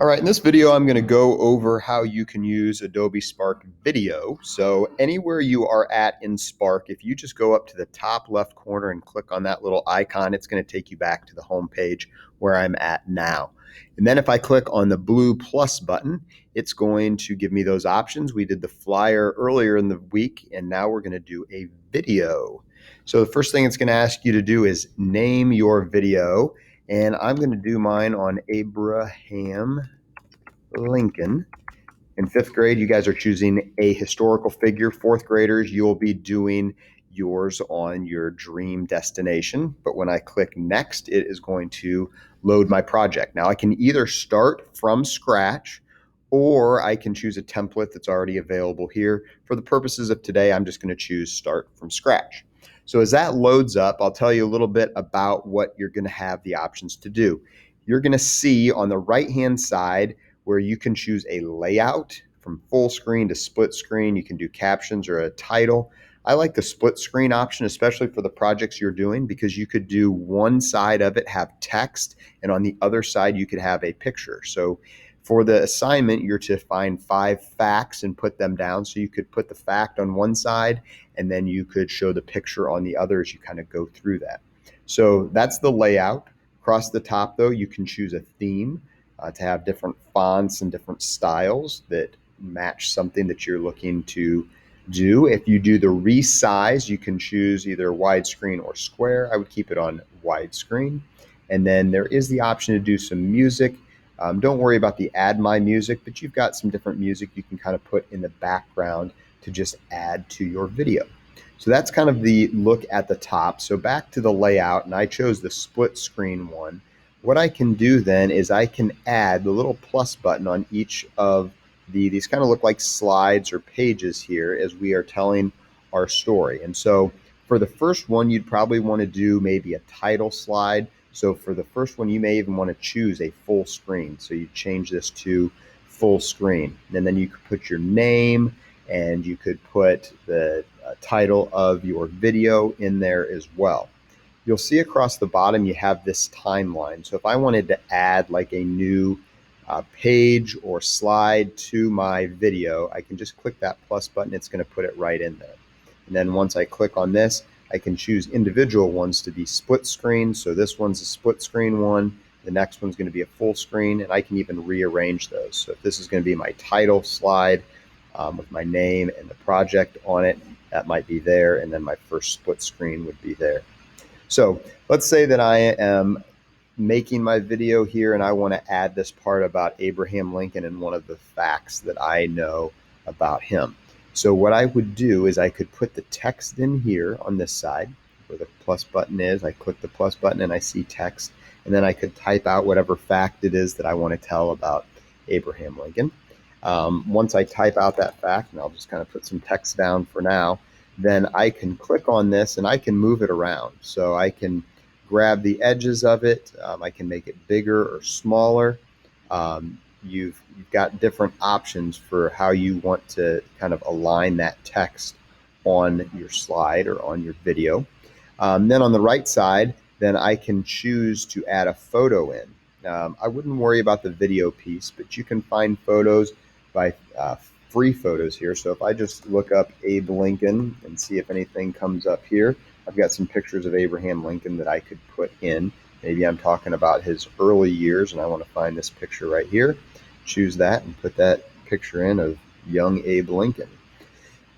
All right, in this video, I'm going to go over how you can use Adobe Spark Video. So anywhere you are at in Spark, if you just go up to the top left corner and click on that little icon, it's going to take you back to the home page where I'm at now. And then if I click on the blue plus button, it's going to give me those options. We did the flyer earlier in the week, and now we're going to do a video. So the first thing it's going to ask you to do is name your video. And I'm going to do mine on Abraham Lincoln. In fifth grade, you guys are choosing a historical figure. Fourth graders, you'll be doing yours on your dream destination. But when I click next, it is going to load my project. Now I can either start from scratch or I can choose a template that's already available here. For the purposes of today, I'm just going to choose start from scratch. So as that loads up, I'll tell you a little bit about what you're going to have the options to do. You're going to see on the right-hand side where you can choose a layout from full screen to split screen. You can do captions or a title. I like the split screen option, especially for the projects you're doing, because you could do one side of it have text and on the other side you could have a picture. So for the assignment, you're to find 5 facts and put them down. So you could put the fact on one side and then you could show the picture on the other as you kind of go through that. So that's the layout. Across the top though, you can choose a theme to have different fonts and different styles that match something that you're looking to do. If you do the resize, you can choose either widescreen or square. I would keep it on widescreen. And then there is the option to do some music. Don't worry about the add my music, but you've got some different music you can kind of put in the background to just add to your video. So that's kind of the look at the top. So back to the layout, and I chose the split screen one. What I can do then is I can add the little plus button on each of these kind of look like slides or pages here as we are telling our story. And so for the first one, you'd probably want to do maybe a title slide. So for the first one, you may even want to choose a full screen. So you change this to full screen. And then you could put your name and you could put the title of your video in there as well. You'll see across the bottom you have this timeline. So if I wanted to add like a new page or slide to my video, I can just click that plus button. It's going to put it right in there. And then once I click on this, I can choose individual ones to be split screen. So this one's a split screen one. The next one's going to be a full screen, and I can even rearrange those. So if this is going to be my title slide with my name and the project on it, that might be there. And then my first split screen would be there. So let's say that I am making my video here and I want to add this part about Abraham Lincoln and one of the facts that I know about him. So what I would do is I could put the text in here on this side where the plus button is. I click the plus button and I see text, and then I could type out whatever fact it is that I want to tell about Abraham Lincoln. Once I type out that fact, and I'll just kind of put some text down for now, then I can click on this and I can move it around. So I can grab the edges of it. I can make it bigger or smaller. You've got different options for how you want to kind of align that text on your slide or on your video. Then on the right side, then I can choose to add a photo in. I wouldn't worry about the video piece, but you can find photos by free photos here. So if I just look up Abe Lincoln and see if anything comes up here, I've got some pictures of Abraham Lincoln that I could put in. Maybe I'm talking about his early years and I want to find this picture right here. Choose that and put that picture in of young Abe Lincoln.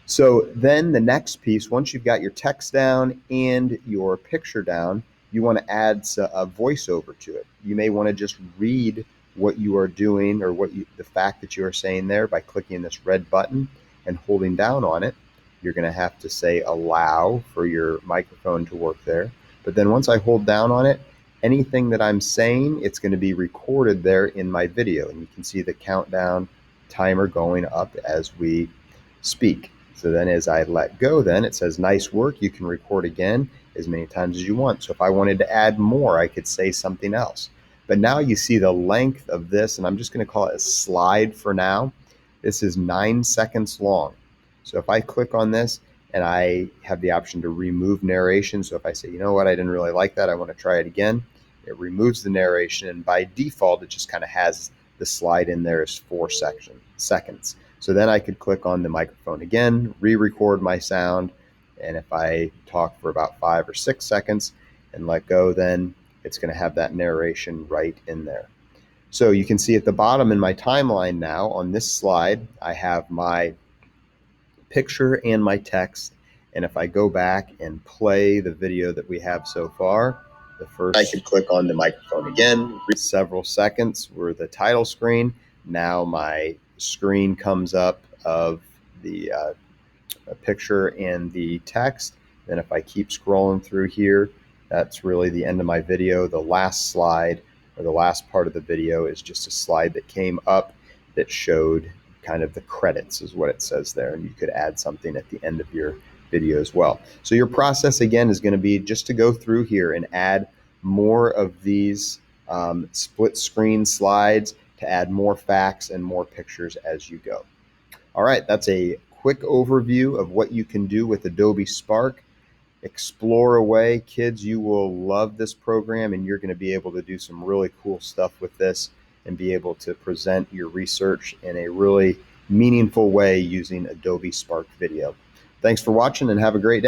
So then the next piece, once you've got your text down and your picture down, you want to add a voiceover to it. You may want to just read what you are doing or the fact that you are saying there by clicking this red button and holding down on it. You're going to have to say allow for your microphone to work there. But then once I hold down on it, anything that I'm saying, it's going to be recorded there in my video. And you can see the countdown timer going up as we speak. So then as I let go, then it says nice work. You can record again as many times as you want. So if I wanted to add more, I could say something else. But now you see the length of this, and I'm just going to call it a slide for now. This is 9 seconds long. So if I click on this and I have the option to remove narration. So if I say, you know what, I didn't really like that, I want to try it again, it removes the narration. And by default, it just kind of has the slide in there is 4 seconds. So then I could click on the microphone again, re-record my sound, and if I talk for about 5 or 6 seconds and let go, then it's going to have that narration right in there. So you can see at the bottom in my timeline now on this slide, I have my picture and my text. And if I go back and play the video that we have so far, the first, I could click on the microphone again, several seconds were the title screen. Now my screen comes up of the picture and the text. Then if I keep scrolling through here, that's really the end of my video. The last slide or the last part of the video is just a slide that came up that showed kind of the credits is what it says there. And you could add something at the end of your video as well. So your process again is going to be just to go through here and add more of these split screen slides to add more facts and more pictures as you go. All right, that's a quick overview of what you can do with Adobe Spark. Explore away, kids. You will love this program, and you're going to be able to do some really cool stuff with this and be able to present your research in a really meaningful way using Adobe Spark Video. Thanks for watching and have a great day.